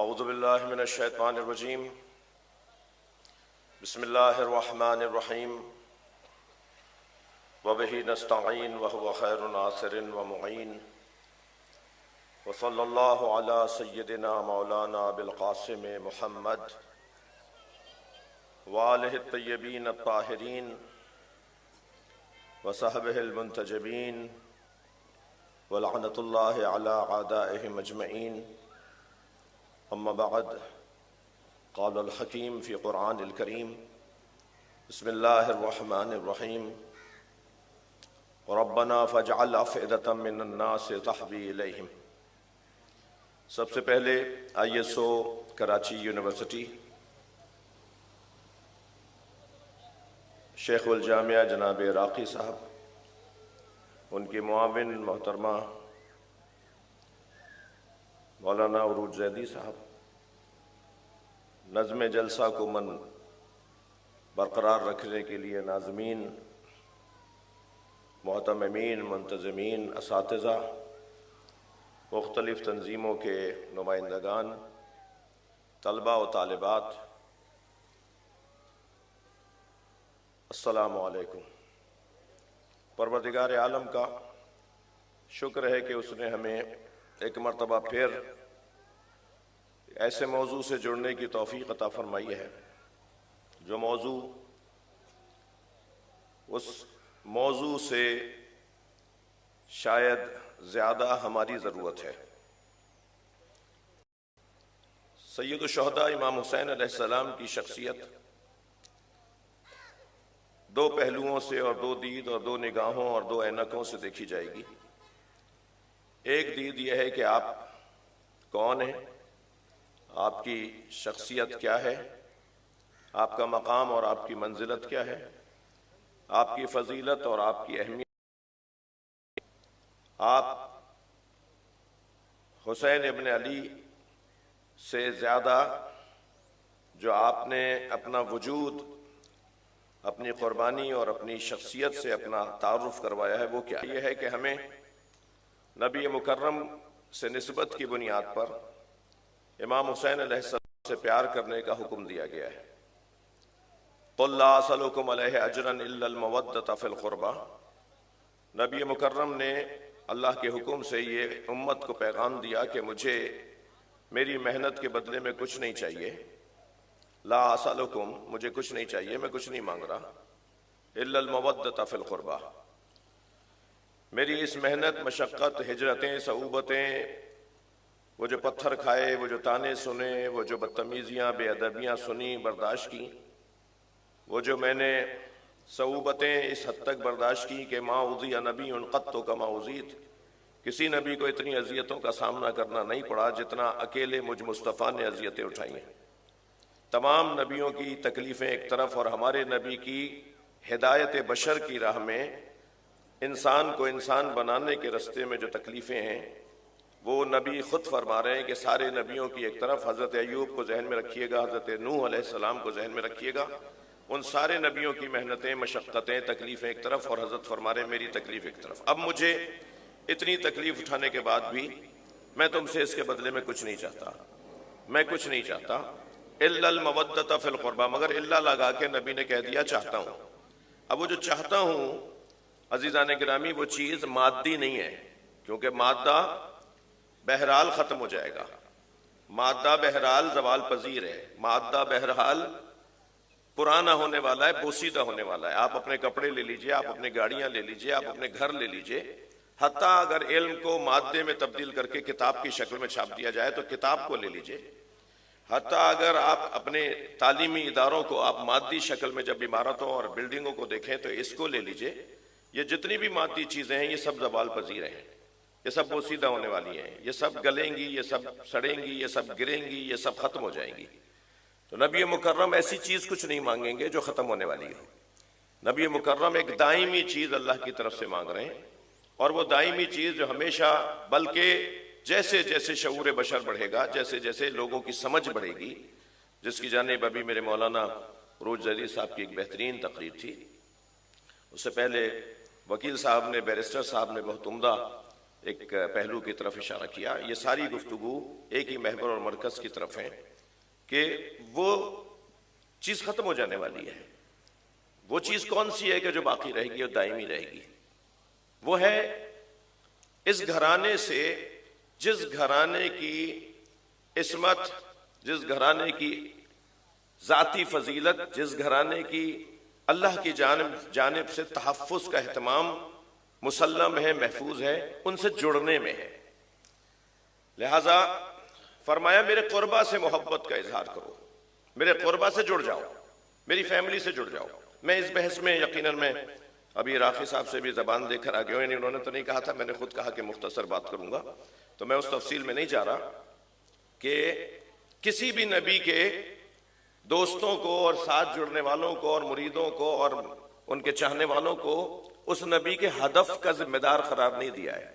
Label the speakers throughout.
Speaker 1: اعوذ باللہ من الشیطان الرجیم بسم اللہ الرحمن الرحیم وبہ نستعین وہو خیر ناصر ومعین وصلی اللہ علی سیدنا مولانا بالقاسم محمد وآلہ الطیبین الطاہرین وصحبہ المنتجبین ولعنۃ اللہ علی اعدائہم اجمعین اما بعد قال الحکیم فی قرآن الکریم بسم اللہ الرحمن الرحیم ربنا فاجعل افئدة من الناس تهوی الیہم۔ سب سے پہلے ISO کراچی یونیورسٹی شیخ الجامعہ جناب راقی صاحب، ان کی معاون محترمہ مولانا عروج زیدی صاحب، نظم جلسہ کو برقرار رکھنے کے لیے ناظمین، معتممین، منتظمین، اساتذہ، مختلف تنظیموں کے نمائندگان، طلباء و طالبات، السلام علیکم۔ پروردگار عالم کا شکر ہے کہ اس نے ہمیں ایک مرتبہ پھر ایسے موضوع سے جڑنے کی توفیق عطا فرمائی ہے جو موضوع اس موضوع سے شاید زیادہ ہماری ضرورت ہے۔ سید الشہداء امام حسین علیہ السلام کی شخصیت دو پہلوؤں سے اور دو دید اور دو نگاہوں اور دو اینکوں سے دیکھی جائے گی۔ ایک دید یہ ہے کہ آپ کون ہیں، آپ کی شخصیت کیا ہے، آپ کا مقام اور آپ کی منزلت کیا ہے، آپ کی فضیلت اور آپ کی اہمیت۔ آپ حسین ابن علی سے زیادہ جو آپ نے اپنا وجود، اپنی قربانی اور اپنی شخصیت سے اپنا تعارف کروایا ہے وہ کیا؟ یہ ہے کہ ہمیں نبی مکرم سے نسبت کی بنیاد پر امام حسین علیہ السلام سے پیار کرنے کا حکم دیا گیا ہے۔ قُلْ لَا أَسْأَلُكُمْ عَلَيْهِ أَجْرًا إِلَّا الْمَوَدَّةَ فِي الْقُرْبَى۔ نبی مکرم نے اللہ کے حکم سے یہ امت کو پیغام دیا کہ مجھے میری محنت کے بدلے میں کچھ نہیں چاہیے۔ لا أسألكم، مجھے کچھ نہیں چاہیے، میں کچھ نہیں مانگ رہا، إِلَّا الْمَوَدَّةَ فِي الْقُرْبَى۔ میری اس محنت، مشقت، ہجرتیں، صعوبتیں، وہ جو پتھر کھائے، وہ جو تانے سنے، وہ جو بدتمیزیاں، بے ادبیاں سنی، برداشت کی، وہ جو میں نے صعوبتیں اس حد تک برداشت کی کہ ما اُوذِیَ نبی قط کما اُوذِیت، کسی نبی کو اتنی اذیتوں کا سامنا کرنا نہیں پڑا جتنا اکیلے مجھ مصطفیٰ نے اذیتیں اٹھائی ہیں۔ تمام نبیوں کی تکلیفیں ایک طرف اور ہمارے نبی کی ہدایت بشر کی راہ میں انسان کو انسان بنانے کے راستے میں جو تکلیفیں ہیں وہ نبی خود فرما رہے ہیں کہ سارے نبیوں کی ایک طرف، حضرت ایوب کو ذہن میں رکھیے گا، حضرت نوح علیہ السلام کو ذہن میں رکھیے گا، ان سارے نبیوں کی محنتیں، مشقتیں، تکلیفیں ایک طرف اور حضرت فرما رہے ہیں میری تکلیف ایک طرف۔ اب مجھے اتنی تکلیف اٹھانے کے بعد بھی میں تم سے اس کے بدلے میں کچھ نہیں چاہتا، میں کچھ نہیں چاہتا الا المودۃ فی القربى، مگر الا لگا کے نبی نے کہہ دیا چاہتا ہوں۔ اب وہ جو چاہتا ہوں عزیزان گرامی وہ چیز مادی نہیں ہے، کیونکہ مادہ بہرحال ختم ہو جائے گا، مادہ بہرحال زوال پذیر ہے، مادہ بہرحال پرانا ہونے والا ہے، بوسیدہ ہونے والا ہے۔ آپ اپنے کپڑے لے لیجئے، آپ اپنے گاڑیاں لے لیجئے، آپ اپنے گھر لے لیجئے، حتیٰ اگر علم کو مادے میں تبدیل کر کے کتاب کی شکل میں چھاپ دیا جائے تو کتاب کو لے لیجئے، حتیٰ اگر آپ اپنے تعلیمی اداروں کو آپ مادی شکل میں جب عمارتوں اور بلڈنگوں کو دیکھیں تو اس کو لے لیجئے، یہ جتنی بھی مادی چیزیں ہیں یہ سب زوال پذیر ہیں، یہ سب بوسیدہ ہونے والی ہیں، یہ سب گلیں گی، یہ سب سڑیں گی، یہ سب گریں گی، یہ سب ختم ہو جائیں گی۔ تو نبی مکرم ایسی چیز کچھ نہیں مانگیں گے جو ختم ہونے والی ہے۔ نبی مکرم ایک دائمی چیز اللہ کی طرف سے مانگ رہے ہیں، اور وہ دائمی چیز جو ہمیشہ، بلکہ جیسے جیسے شعور بشر بڑھے گا، جیسے جیسے لوگوں کی سمجھ بڑھے گی، جس کی جانب ابھی میرے مولانا عروج زیدی صاحب کی ایک بہترین تقریر تھی، اس سے پہلے وکیل صاحب نے، بیرسٹر صاحب نے بہت عمدہ ایک پہلو کی طرف اشارہ کیا. یہ ساری گفتگو ایک ہی محور اور مرکز کی طرف ہے کہ وہ چیز ختم ہو جانے والی ہے. وہ چیز کون سی ہے کہ جو باقی رہے گی اور دائمی رہے گی؟ وہ ہے اس گھرانے سے، جس گھرانے کی عصمت، جس گھرانے کی ذاتی فضیلت، جس گھرانے کی اللہ کی جانب سے تحفظ کا اہتمام مسلم ہے، محفوظ ہے، ان سے جڑنے میں ہے. لہذا فرمایا میرے قربا سے محبت کا اظہار کرو، میرے قربا سے جڑ جاؤ، میری فیملی سے جڑ جاؤ. میں اس بحث میں یقیناً میں ابھی راقی صاحب سے بھی زبان دے کر آگے ہوئے، انہوں نے تو نہیں کہا تھا، میں نے خود کہا کہ مختصر بات کروں گا، تو میں اس تفصیل میں نہیں جا رہا کہ کسی بھی نبی کے دوستوں کو اور ساتھ جڑنے والوں کو اور مریدوں کو اور ان کے چاہنے والوں کو اس نبی کے ہدف کا ذمہ دار قرار نہیں دیا ہے.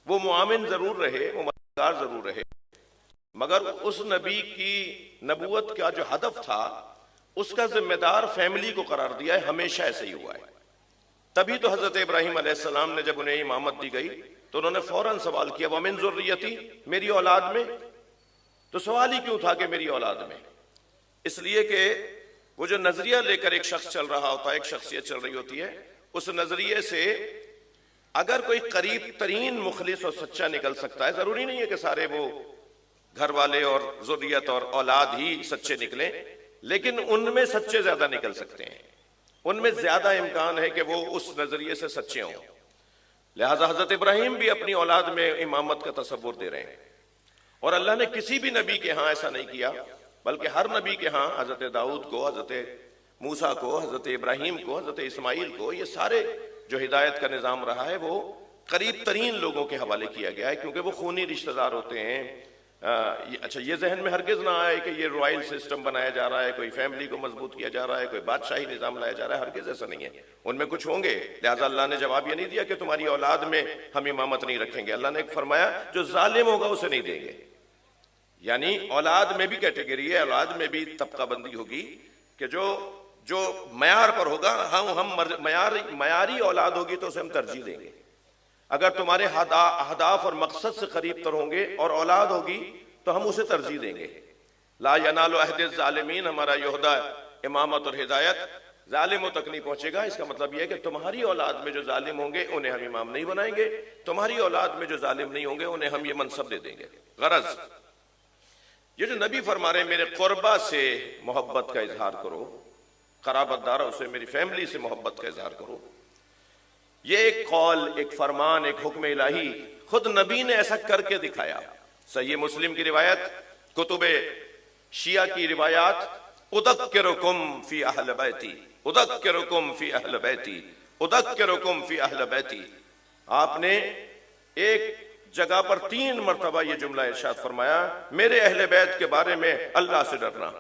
Speaker 1: وہ معاون ضرور رہے، وہ مددگار ضرور رہے، مگر اس نبی کی نبوت کا جو ہدف تھا اس کا ذمہ دار فیملی کو قرار دیا ہے. ہمیشہ ایسے ہی ہوا ہے. تبھی تو حضرت ابراہیم علیہ السلام نے جب انہیں امامت دی گئی تو انہوں نے فوراً سوال کیا وَمِن ذُرِّيَّتِي، میری اولاد میں. تو سوال ہی کیوں تھا کہ میری اولاد میں؟ اس لیے کہ وہ جو نظریہ لے کر ایک شخص چل رہا ہوتا ہے، ایک شخصیت چل رہی ہوتی ہے، اس نظریے سے اگر کوئی قریب ترین مخلص اور سچا نکل سکتا ہے، ضروری نہیں ہے کہ سارے وہ گھر والے اور ذریت اور اولاد ہی سچے نکلیں، لیکن ان میں سچے زیادہ نکل سکتے ہیں، ان میں زیادہ امکان ہے کہ وہ اس نظریے سے سچے ہوں. لہذا حضرت ابراہیم بھی اپنی اولاد میں امامت کا تصور دے رہے ہیں، اور اللہ نے کسی بھی نبی کے ہاں ایسا نہیں کیا، بلکہ ہر نبی کے ہاں حضرت داؤد کو، حضرت موسیٰ کو، حضرت ابراہیم کو، حضرت اسماعیل کو، یہ سارے جو ہدایت کا نظام رہا ہے وہ قریب ترین لوگوں کے حوالے کیا گیا ہے، کیونکہ وہ خونی رشتہ دار ہوتے ہیں. اچھا، یہ ذہن میں ہرگز نہ آئے کہ یہ رائل سسٹم بنایا جا رہا ہے، کوئی فیملی کو مضبوط کیا جا رہا ہے، کوئی بادشاہی نظام لایا جا رہا ہے، ہرگز ایسا نہیں ہے. ان میں کچھ ہوں گے، لہٰذا اللہ نے جواب یہ نہیں دیا کہ تمہاری اولاد میں ہم امامت نہیں رکھیں گے. اللہ نے ایک فرمایا جو ظالم ہوگا اسے نہیں دیں گے. یعنی اولاد میں بھی کیٹیگری ہے، اولاد میں بھی طبقہ بندی ہوگی کہ جو معیار پر ہوگا، ہم معیاری اولاد ہوگی تو اسے ہم ترجیح دیں گے. اگر تمہارے اہداف اور مقصد سے قریب تر ہوں گے اور اولاد ہوگی تو ہم اسے ترجیح دیں گے. لا ینال عہد الظالمین، ہمارا یہ عہدہ امامت اور ہدایت ظالموں تک نہیں پہنچے گا. اس کا مطلب یہ ہے کہ تمہاری اولاد میں جو ظالم ہوں گے انہیں ہم امام نہیں بنائیں گے، تمہاری اولاد میں جو ظالم نہیں ہوں گے انہیں ہم یہ منصب دے دیں گے. غرض یہ جو نبی فرما رہے ہیں میرے قربا سے محبت کا اظہار کرو، قرابت داروں سے، میری فیملی سے محبت کا اظہار کرو، یہ ایک قول، ایک فرمان، ایک حکم الہی خود نبی نے ایسا کر کے دکھایا. صحیح مسلم کی روایت، کتب شیعہ کی روایات، اذکرکم فی اہل بیتی، اذکرکم فی اہل بیتی، اذکرکم فی اہل بیتی. آپ نے ایک جگہ پر 3 مرتبہ یہ جملہ ارشاد فرمایا، میرے اہل بیت کے بارے میں اللہ سے ڈرنا.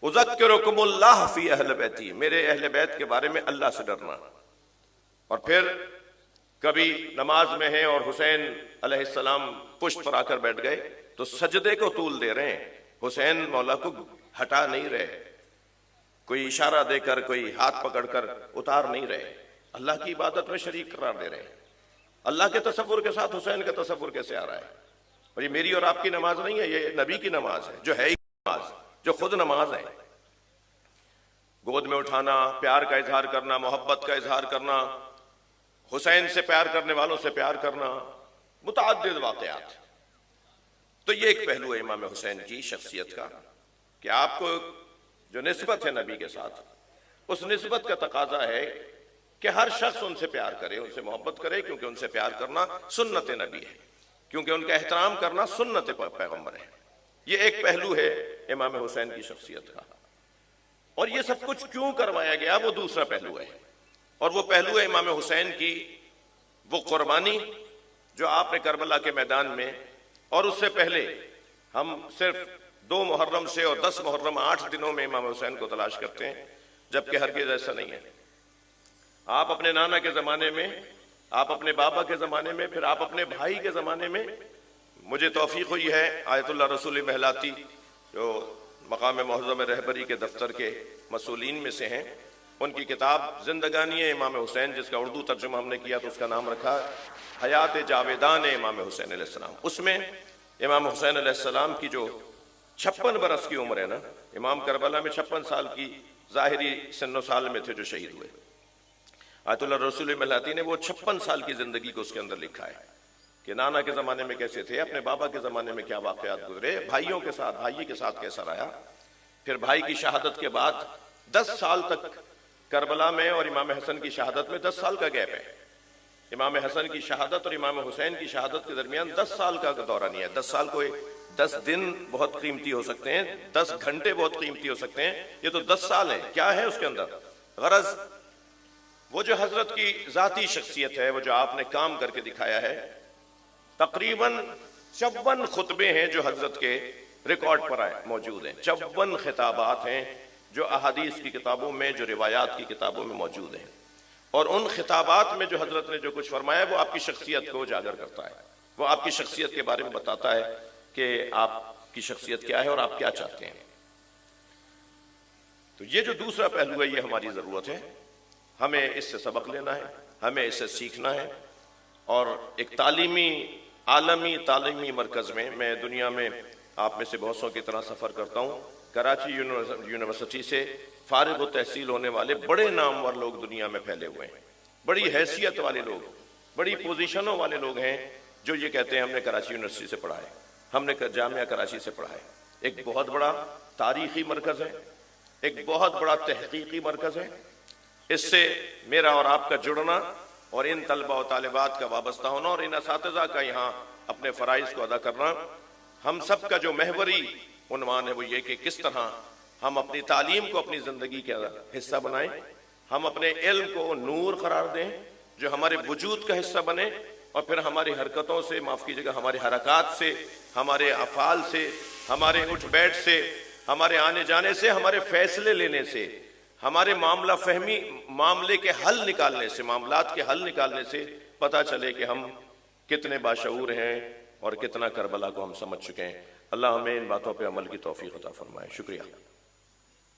Speaker 1: اذکرکم اللہ فی اہل بیتی، میرے اہل بیت کے بارے میں اللہ سے ڈرنا. اور پھر کبھی نماز میں ہیں اور حسین علیہ السلام پشت پر آ کر بیٹھ گئے تو سجدے کو طول دے رہے ہیں، حسین مولا کو ہٹا نہیں رہے، کوئی اشارہ دے کر، کوئی ہاتھ پکڑ کر اتار نہیں رہے، اللہ کی عبادت میں شریک قرار دے رہے ہیں. اللہ کے تصور کے ساتھ حسین کا تصور کیسے آ رہا ہے؟ اور یہ میری اور آپ کی نماز نہیں ہے، یہ نبی کی نماز ہے، جو ہے ہی نماز، جو خود نماز ہے. گود میں اٹھانا، پیار کا اظہار کرنا، محبت کا اظہار کرنا، حسین سے پیار کرنے والوں سے پیار کرنا، متعدد واقعات. تو یہ ایک پہلو ہے امام حسین کی شخصیت کا کہ آپ کو جو نسبت ہے نبی کے ساتھ، اس نسبت کا تقاضا ہے کہ ہر شخص ان سے پیار کرے، ان سے محبت کرے، کیونکہ ان سے پیار کرنا سنت نبی ہے، کیونکہ ان کا احترام کرنا سنت پیغمبر ہے. یہ ایک پہلو ہے امام حسین کی شخصیت کا. اور یہ سب کچھ کیوں کروایا گیا وہ دوسرا پہلو ہے، اور وہ پہلو ہے امام حسین کی وہ قربانی جو آپ نے کربلا کے میدان میں، اور اس سے پہلے ہم صرف 2 محرم سے اور 10 محرم 8 دنوں میں امام حسین کو تلاش کرتے ہیں، جبکہ ہرگز ایسا نہیں ہے. آپ اپنے نانا کے زمانے میں، آپ اپنے بابا کے زمانے میں، پھر آپ اپنے بھائی کے زمانے میں. مجھے توفیق ہوئی ہے آیت اللہ رسول محلاتی جو مقام معظم رہبری کے دفتر کے مسئولین میں سے ہیں، ان کی کتاب زندگانی امام حسین، جس کا اردو ترجمہ ہم نے کیا تو اس کا نام رکھا حیات جاویدان امام حسین علیہ السلام۔ اس میں امام حسین علیہ السلام کی جو 56 برس کی عمر ہے نا، امام کربلا میں 56 سال کی ظاہری سن و سال میں تھے جو شہید ہوئے، آیت اللہ رسول ملہاتی نے وہ 56 سال کی زندگی کو اس کے اندر لکھا ہے کہ نانا کے زمانے میں کیسے تھے، اپنے بابا کے زمانے میں کیا واقعات گزرے، بھائیوں کے ساتھ، بھائی کے ساتھ کیسا رہا، پھر بھائی کی شہادت کے بعد 10 سال تک کربلا میں اور امام حسن کی شہادت میں 10 سال کا گیپ ہے۔ امام حسن کی شہادت اور امام حسین کی شہادت کے درمیان 10 سال کا دورہ نہیں ہے۔ 10 سال کو 10 دن بہت قیمتی ہو سکتے ہیں، 10 گھنٹے بہت قیمتی ہو سکتے ہیں، یہ تو 10 سال ہیں۔ کیا ہے اس کے اندر غرض؟ وہ جو حضرت کی ذاتی شخصیت ہے، وہ جو آپ نے کام کر کے دکھایا ہے، تقریباً 54 خطبے ہیں جو حضرت کے ریکارڈ پر آئے موجود ہیں، 54 خطابات ہیں جو احادیث کی کتابوں میں، جو روایات کی کتابوں میں موجود ہیں، اور ان خطابات میں جو حضرت نے جو کچھ فرمایا وہ آپ کی شخصیت کو اجاگر کرتا ہے، وہ آپ کی شخصیت کے بارے میں بتاتا ہے کہ آپ کی شخصیت کیا ہے اور آپ کیا چاہتے ہیں۔ تو یہ جو دوسرا پہلو ہے، یہ ہماری ضرورت ہے، ہمیں اس سے سبق لینا ہے، ہمیں اس سے سیکھنا ہے، اور ایک عالمی تعلیمی مرکز میں دنیا میں آپ میں سے بہت سو کی طرح سفر کرتا ہوں، کراچی یونیورسٹی سے فارغ التحصیل ہونے والے بڑے نامور لوگ دنیا میں پھیلے ہوئے ہیں، بڑی حیثیت والے لوگ، بڑی پوزیشنوں والے لوگ ہیں جو یہ کہتے ہیں ہم نے کراچی یونیورسٹی سے پڑھا ہے، ہم نے جامعہ کراچی سے پڑھا ہے۔ ایک بہت بڑا تاریخی مرکز ہے، ایک بہت بڑا تحقیقی مرکز ہے۔ اس سے میرا اور آپ کا جڑنا اور ان طلبہ و طالبات کا وابستہ ہونا اور ان اساتذہ کا یہاں اپنے فرائض کو ادا کرنا، ہم سب کا جو محوری عنوان ہے وہ یہ کہ کس طرح ہم اپنی تعلیم کو اپنی زندگی کا حصہ بنائیں، ہم اپنے علم کو نور قرار دیں جو ہمارے وجود کا حصہ بنے، اور پھر ہماری حرکتوں سے، معاف کیجیے گا، ہمارے حرکات سے، ہمارے افعال سے، ہمارے اٹھ بیٹھ سے، ہمارے آنے جانے سے، ہمارے فیصلے لینے سے، ہمارے معاملہ فہمی، معاملے کے حل نکالنے سے، معاملات کے حل نکالنے سے پتہ چلے کہ ہم کتنے باشعور ہیں اور کتنا کربلا کو ہم سمجھ چکے ہیں۔ اللہ ہمیں ان باتوں پہ عمل کی توفیق عطا فرمائے۔ شکریہ۔